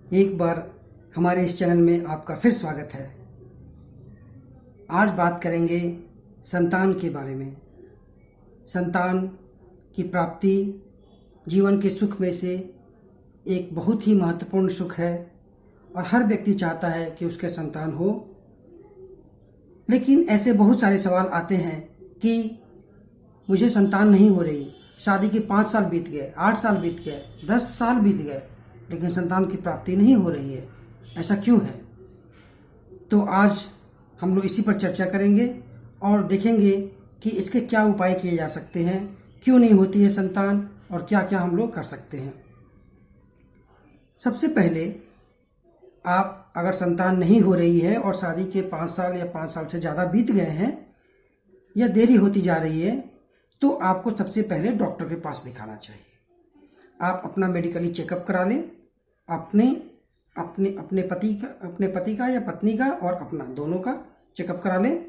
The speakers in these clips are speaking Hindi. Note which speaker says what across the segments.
Speaker 1: एक बार हमारे इस चैनल में आपका फिर स्वागत है। आज बात करेंगे संतान के बारे में। संतान की प्राप्ति जीवन के सुख में से एक बहुत ही महत्वपूर्ण सुख है और हर व्यक्ति चाहता है कि उसके संतान हो। लेकिन ऐसे बहुत सारे सवाल आते हैं कि मुझे संतान नहीं हो रही, शादी के 5 साल बीत गए, 8 साल बीत गए, 10 साल बीत गए, लेकिन संतान की प्राप्ति नहीं हो रही है। ऐसा क्यों है? तो आज हम लोग इसी पर चर्चा करेंगे और देखेंगे कि इसके क्या उपाय किए जा सकते हैं, क्यों नहीं होती है संतान और क्या क्या हम लोग कर सकते हैं। सबसे पहले, आप अगर संतान नहीं हो रही है और शादी के 5 साल या 5 साल से ज़्यादा बीत गए हैं या देरी होती जा रही है, तो आपको सबसे पहले डॉक्टर के पास दिखाना चाहिए। आप अपना मेडिकली चेकअप करा लें, अपने अपने अपने पति का या पत्नी का और अपना दोनों का चेकअप करा लें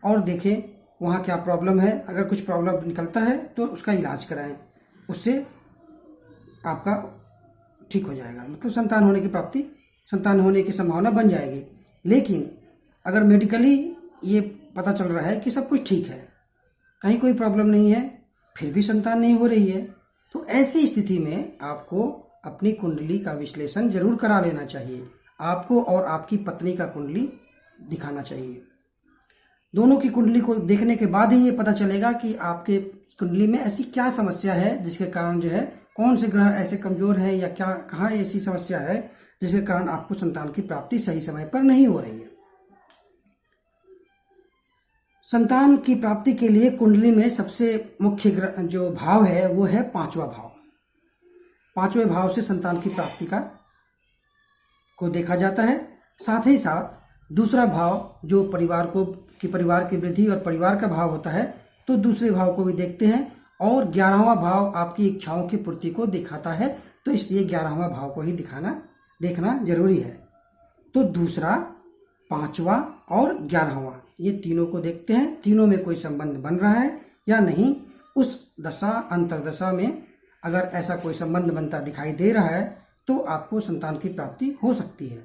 Speaker 1: और देखें वहाँ क्या प्रॉब्लम है। अगर कुछ प्रॉब्लम निकलता है तो उसका इलाज कराएं, उससे आपका ठीक हो जाएगा, मतलब संतान होने की संभावना बन जाएगी। लेकिन अगर मेडिकली ये पता चल रहा है कि सब कुछ ठीक है, कहीं कोई प्रॉब्लम नहीं है, फिर भी संतान नहीं हो रही है, तो ऐसी स्थिति में आपको अपनी कुंडली का विश्लेषण जरूर करा लेना चाहिए। आपको और आपकी पत्नी का कुंडली दिखाना चाहिए। दोनों की कुंडली को देखने के बाद ही ये पता चलेगा कि आपके कुंडली में ऐसी क्या समस्या है जिसके कारण जो है, कौन से ग्रह ऐसे कमजोर हैं या क्या कहाँ ऐसी समस्या है जिसके कारण आपको संतान की प्राप्ति सही समय पर नहीं हो रही है। संतान की प्राप्ति के लिए कुंडली में सबसे मुख्य ग्रह जो भाव है वो है 5वां भाव। 5वें भाव से संतान की प्राप्ति को देखा जाता है। साथ ही साथ दूसरा भाव जो परिवार की वृद्धि और परिवार का भाव होता है, तो दूसरे भाव को भी देखते हैं और 11वां भाव आपकी इच्छाओं की पूर्ति को दिखाता है, तो इसलिए 11वां भाव को ही देखना जरूरी है। तो दूसरा, 5वां और 11वां, ये तीनों को देखते हैं, तीनों में कोई संबंध बन रहा है या नहीं। उस दशा अंतरदशा में अगर ऐसा कोई संबंध बनता दिखाई दे रहा है तो आपको संतान की प्राप्ति हो सकती है।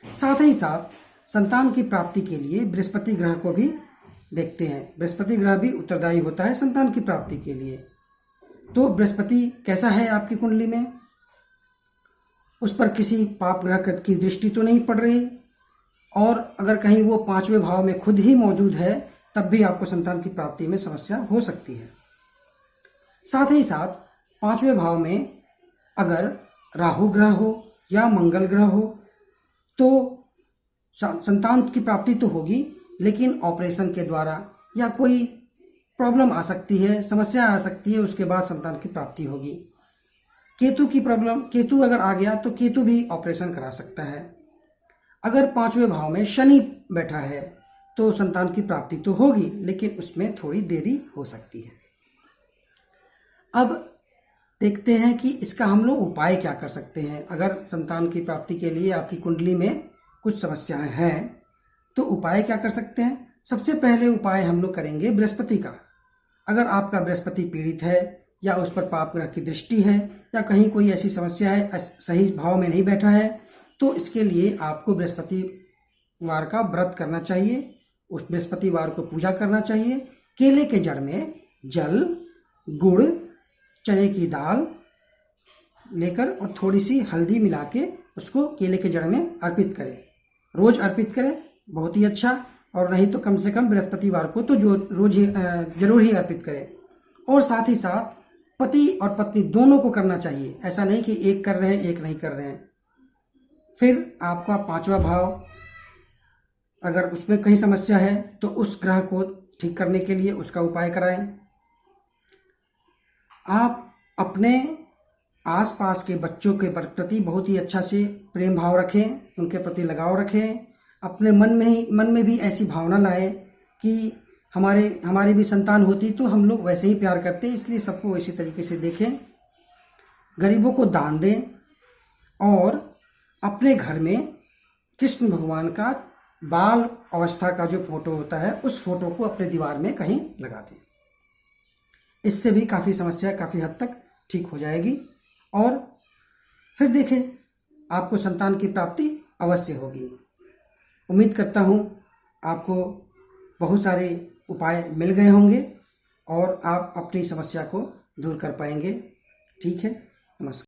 Speaker 1: साथ ही साथ संतान की प्राप्ति के लिए बृहस्पति ग्रह को भी देखते हैं। बृहस्पति ग्रह भी उत्तरदायी होता है संतान की प्राप्ति के लिए। तो बृहस्पति कैसा है आपकी कुंडली में, उस पर किसी पाप ग्रह की दृष्टि तो नहीं पड़ रही, और अगर कहीं वो 5वें भाव में खुद ही मौजूद है तब भी आपको संतान की प्राप्ति में समस्या हो सकती है। साथ ही साथ 5वें भाव में अगर राहु ग्रह हो या मंगल ग्रह हो तो संतान की प्राप्ति तो होगी, लेकिन ऑपरेशन के द्वारा या कोई प्रॉब्लम आ सकती है, समस्या आ सकती है, उसके बाद संतान की प्राप्ति होगी। केतु अगर आ गया तो केतु भी ऑपरेशन करा सकता है। अगर 5वें भाव में शनि बैठा है तो संतान की प्राप्ति तो होगी, लेकिन उसमें थोड़ी देरी हो सकती है। अब देखते हैं कि इसका हम लोग उपाय क्या कर सकते हैं। अगर संतान की प्राप्ति के लिए आपकी कुंडली में कुछ समस्याएं हैं तो उपाय क्या कर सकते हैं। सबसे पहले उपाय हम लोग करेंगे बृहस्पति का। अगर आपका बृहस्पति पीड़ित है या उस पर पाप ग्रह की दृष्टि है या कहीं कोई ऐसी समस्या है, सही भाव में नहीं बैठा है, तो इसके लिए आपको बृहस्पतिवार का व्रत करना चाहिए। उस बृहस्पतिवार को पूजा करना चाहिए। केले के जड़ में जल, गुड़, चने की दाल लेकर और थोड़ी सी हल्दी मिला के उसको केले के जड़ में अर्पित करें। रोज अर्पित करें, बहुत ही अच्छा, और नहीं तो कम से कम बृहस्पतिवार को तो जो रोज ही जरूर ही अर्पित करें। और साथ ही साथ पति और पत्नी दोनों को करना चाहिए, ऐसा नहीं कि एक कर रहे हैं एक नहीं कर रहे हैं। फिर आपका 5वां भाव, अगर उसमें कहीं समस्या है तो उस ग्रह को ठीक करने के लिए उसका उपाय कराएं। आप अपने आसपास के बच्चों के प्रति बहुत ही अच्छा से प्रेम भाव रखें, उनके प्रति लगाव रखें। अपने मन में भी ऐसी भावना लाएं कि हमारी भी संतान होती तो हम लोग वैसे ही प्यार करते, इसलिए सबको इसी तरीके से देखें। गरीबों को दान दें और अपने घर में कृष्ण भगवान का बाल अवस्था का जो फोटो होता है उस फोटो को अपने दीवार में कहीं लगा दें। इससे भी काफ़ी समस्या काफ़ी हद तक ठीक हो जाएगी। और फिर देखें आपको संतान की प्राप्ति अवश्य होगी। उम्मीद करता हूँ आपको बहुत सारे उपाय मिल गए होंगे और आप अपनी समस्या को दूर कर पाएंगे। ठीक है, नमस्कार।